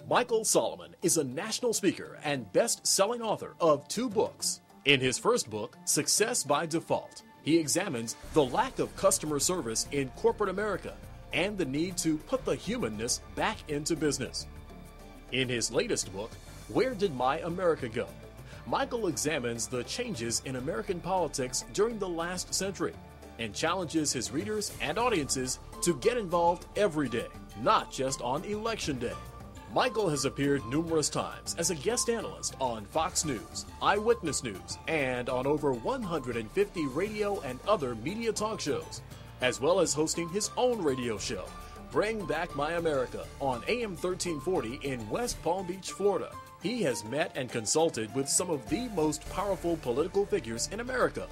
Michael Solomon is a national speaker and best-selling author of 2 books. In his first book, Success by Default, he examines the lack of customer service in corporate America and the need to put the humanness back into business. In his latest book, Where Did My America Go?, Michael examines the changes in American politics during the last century and challenges his readers and audiences to get involved every day, not just on Election Day. Michael has appeared numerous times as a guest analyst on Fox News, Eyewitness News, and on over 150 radio and other media talk shows, as well as hosting his own radio show, Bring Back My America, on AM 1340 in West Palm Beach, Florida. He has met and consulted with some of the most powerful political figures in America.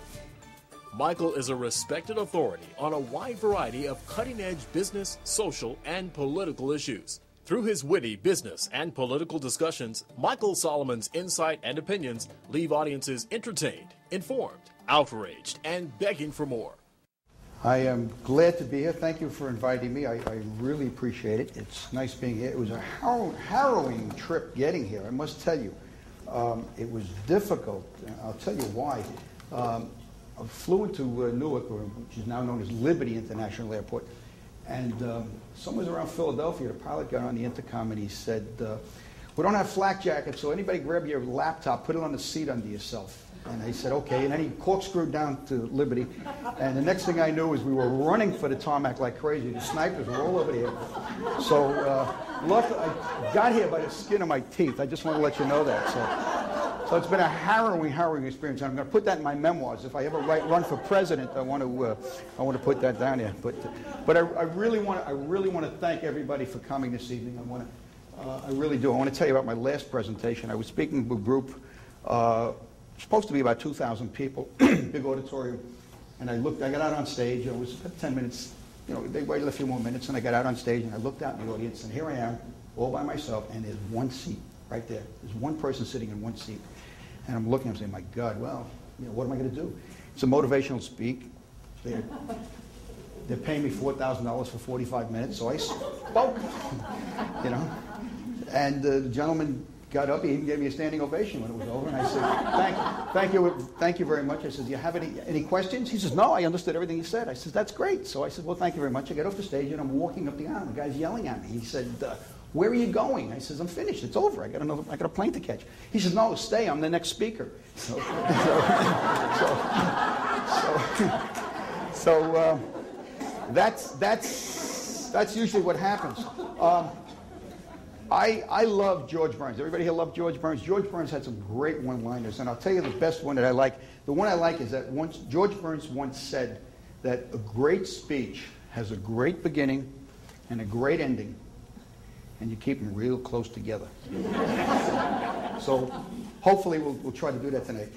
Michael is a respected authority on a wide variety of cutting-edge business, social, and political issues. Through his witty business and political discussions, Michael Solomon's insight and opinions leave audiences entertained, informed, outraged, and begging for more. I am glad to be here. Thank you for inviting me. I really appreciate it. It's nice being here. It was a harrowing trip getting here, I must tell you. It was difficult. I'll tell you why. I flew into Newark, which is now known as Liberty International Airport, and somewhere around Philadelphia, the pilot got on the intercom and he said, we don't have flak jackets, so anybody grab your laptop, put it on the seat under yourself. And I said, okay. And then he corkscrewed down to Liberty. And the next thing I knew is we were running for the tarmac like crazy. The snipers were all over here. So luckily, I got here by the skin of my teeth. I just want to let you know that. So it's been a harrowing experience. I'm going to put that in my memoirs. If I ever run for president, I want to put that down here. But I really want to thank everybody for coming this evening. I really do. I want to tell you about my last presentation. I was speaking to a group. Supposed to be about 2,000 people, big auditorium, and I got out on stage. It was about 10 minutes. You know, they waited a few more minutes, and I got out on stage, and I looked out in the audience, and here I am, all by myself, and there's one seat right there. There's one person sitting in one seat, and I'm looking, I'm saying, my God, well, you know, what am I going to do? It's a motivational speak. They're paying me $4,000 for 45 minutes, so I spoke, you know, and the gentleman got up, he even gave me a standing ovation when it was over, and I said, thank you very much. I said, do you have any questions? He says, no, I understood everything you said. I said, that's great. So I said, well, thank you very much. I get off the stage, and I'm walking up the aisle, and the guy's yelling at me. He said, where are you going? I said, I'm finished. It's over. I got a plane to catch. He says, no, stay. I'm the next speaker. So that's usually what happens. I love George Burns. Everybody here love George Burns? George Burns had some great one-liners, and I'll tell you the best one that I like. The one I like is that George Burns once said that a great speech has a great beginning and a great ending, and you keep them real close together. So hopefully we'll try to do that tonight.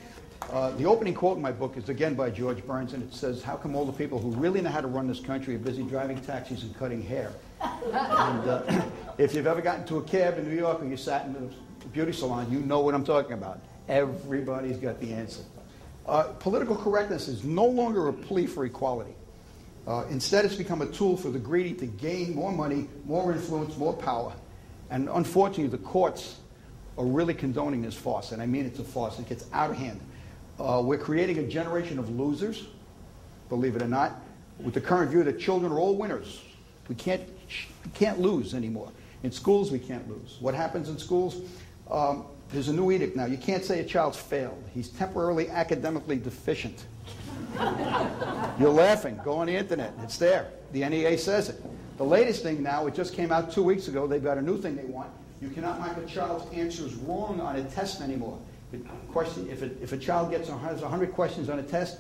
The opening quote in my book is again by George Burns, and it says, how come all the people who really know how to run this country are busy driving taxis and cutting hair? And if you've ever gotten to a cab in New York or you sat in a beauty salon, you know what I'm talking about. Everybody's got the answer. Political correctness is no longer a plea for equality. Instead, it's become a tool for the greedy to gain more money, more influence, more power. And unfortunately, the courts are really condoning this farce, and I mean it's a farce. It gets out of hand. We're creating a generation of losers, believe it or not, with the current view that children are all winners. We can't lose anymore. In schools, we can't lose. What happens in schools? There's a new edict now. You can't say a child's failed. He's temporarily academically deficient. You're laughing. Go on the internet. It's there. The NEA says it. The latest thing now, it just came out 2 weeks ago. They've got a new thing they want. You cannot mark a child's answers wrong on a test anymore. If a child has 100 questions on a test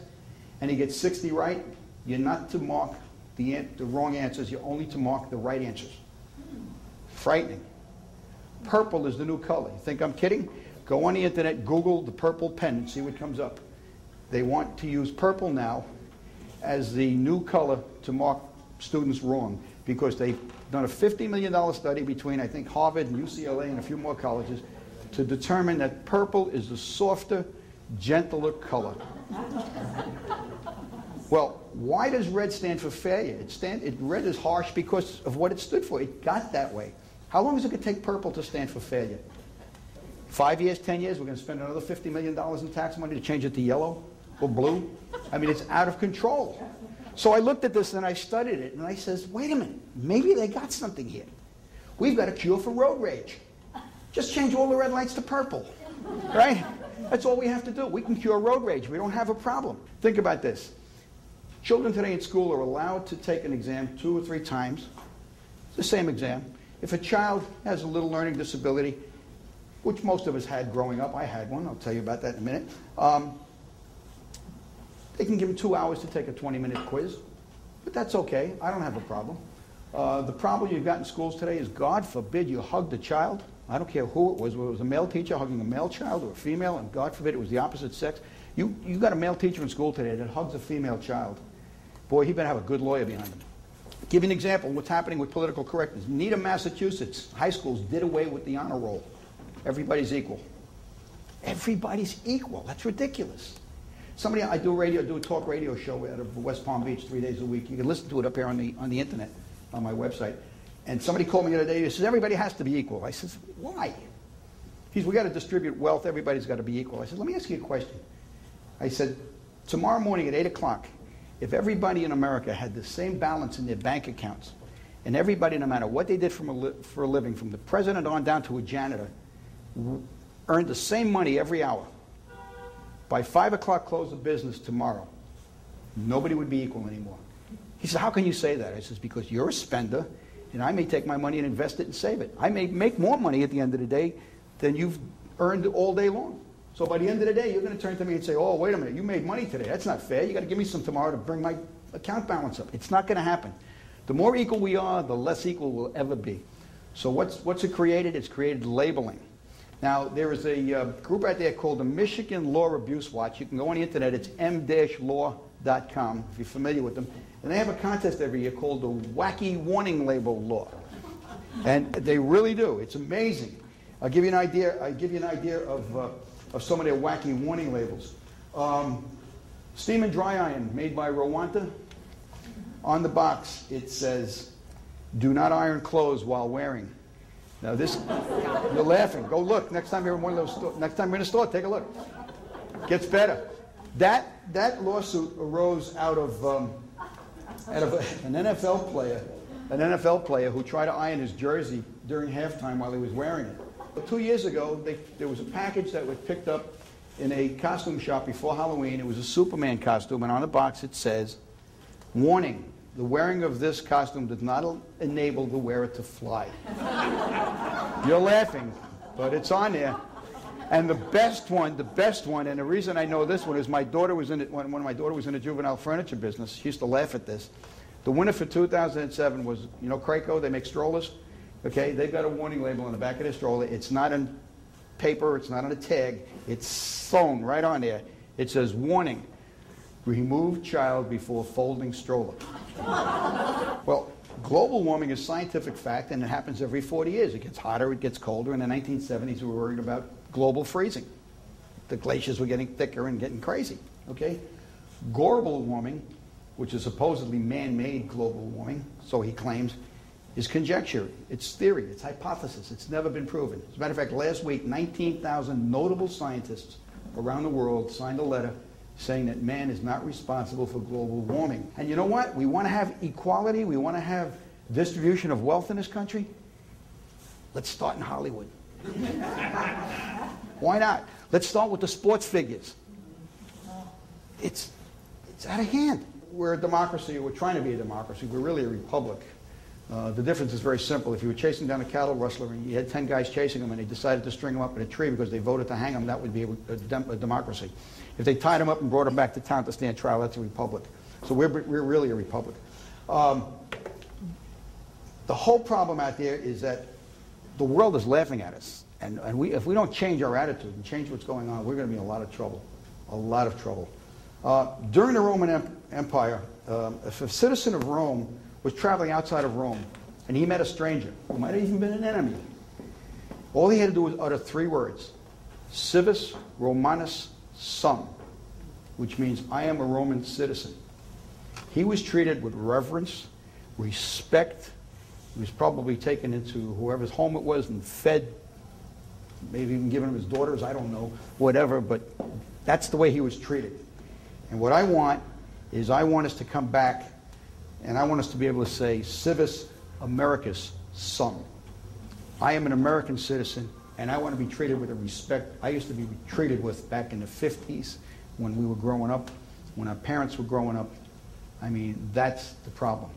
and he gets 60 right, you're not to mark the wrong answers. You're only to mark the right answers. Frightening. Purple is the new color. You think I'm kidding? Go on the internet, Google the purple pen, and see what comes up. They want to use purple now as the new color to mark students wrong because they've done a $50 million study between, I think, Harvard and UCLA and a few more colleges to determine that purple is the softer, gentler color. Well, why does red stand for failure? Red is harsh because of what it stood for. It got that way. How long is it going to take purple to stand for failure? 5 years, 10 years, we're going to spend another $50 million in tax money to change it to yellow or blue? I mean, it's out of control. So I looked at this and I studied it, and I says, wait a minute, maybe they got something here. We've got a cure for road rage. Just change all the red lights to purple, right? That's all we have to do. We can cure road rage. We don't have a problem. Think about this. Children today in school are allowed to take an exam 2 or 3 times. It's the same exam. If a child has a little learning disability, which most of us had growing up, I had one, I'll tell you about that in a minute, they can give them 2 hours to take a 20-minute quiz. But that's okay. I don't have a problem. The problem you've got in schools today is, God forbid you hugged a child. I don't care who it was, whether it was a male teacher hugging a male child or a female, and God forbid it was the opposite sex. You got a male teacher in school today that hugs a female child. Boy, he better have a good lawyer behind him. Give you an example of what's happening with political correctness. Needham, Massachusetts, high schools did away with the honor roll. Everybody's equal. Everybody's equal. That's ridiculous. I do a talk radio show out of West Palm Beach 3 days a week. You can listen to it up here on the internet, on my website. And somebody called me the other day. He says, everybody has to be equal. I says, why? He says, we got to distribute wealth. Everybody's got to be equal. I said, let me ask you a question. I said, tomorrow morning at 8 o'clock, if everybody in America had the same balance in their bank accounts, and everybody, no matter what they did for a living, from the president on down to a janitor, earned the same money every hour, by 5 o'clock close of business tomorrow, nobody would be equal anymore. He said, how can you say that? I says, because you're a spender, and I may take my money and invest it and save it. I may make more money at the end of the day than you've earned all day long. So by the end of the day, you're going to turn to me and say, oh, wait a minute, you made money today. That's not fair. You got to give me some tomorrow to bring my account balance up. It's not going to happen. The more equal we are, the less equal we'll ever be. So what's it created? It's created labeling. Now, there is a group out there called the Michigan Law Abuse Watch. You can go on the internet. It's m-law.com, if you're familiar with them. And they have a contest every year called the Wacky Warning Label Law. And they really do. It's amazing. I'll give you an idea of some of their wacky warning labels. Steam and dry iron made by Rowanta. On the box, it says, do not iron clothes while wearing. Now this, you're laughing. Go look. Next time you're in one of those next time you're in a store, take a look. Gets better. That lawsuit arose out of an NFL player who tried to iron his jersey during halftime while he was wearing it. But 2 years ago, there was a package that was picked up in a costume shop before Halloween. It was a Superman costume, and on the box it says, warning, the wearing of this costume does not enable the wearer to fly. You're laughing, but it's on there. And the best one, and the reason I know this one is my daughter was in it, when my daughter was in the juvenile furniture business, she used to laugh at this. The winner for 2007 was, you know, Kraco, they make strollers. Okay, they've got a warning label on the back of their stroller. It's not in paper, it's not on a tag, it's sewn right on there. It says, warning, remove child before folding stroller. Well, global warming is scientific fact, and it happens every 40 years. It gets hotter, it gets colder. In the 1970s, we were worried about global freezing. The glaciers were getting thicker and getting crazy. Okay? Global warming, which is supposedly man-made global warming, so he claims, is conjecture. It's theory. It's hypothesis. It's never been proven. As a matter of fact, last week, 19,000 notable scientists around the world signed a letter saying that man is not responsible for global warming. And you know what? We want to have equality. We want to have distribution of wealth in this country. Let's start in Hollywood. Why not? Let's start with the sports figures. It's out of hand. We're a democracy. We're trying to be a democracy. We're really a republic. The difference is very simple. If you were chasing down a cattle rustler and you had 10 guys chasing him and they decided to string him up in a tree because they voted to hang him, that would be a democracy. If they tied him up and brought him back to town to stand trial, that's a republic. So we're really a republic. The whole problem out there is that the world is laughing at us. And if we don't change our attitude and change what's going on, we're going to be in a lot of trouble. A lot of trouble. During the Roman Empire, if a citizen of Rome was traveling outside of Rome and he met a stranger who might have even been an enemy, all he had to do was utter 3 words: civis Romanus sum, which means I am a Roman citizen. He was treated with reverence, respect, He was probably taken into whoever's home it was and fed, maybe even given him his daughters, I don't know, whatever, but that's the way he was treated. And what I want is I want us to come back and I want us to be able to say, Civis Americus Sum. I am an American citizen and I want to be treated with the respect I used to be treated with back in the 50s when we were growing up, when our parents were growing up. I mean, that's the problem.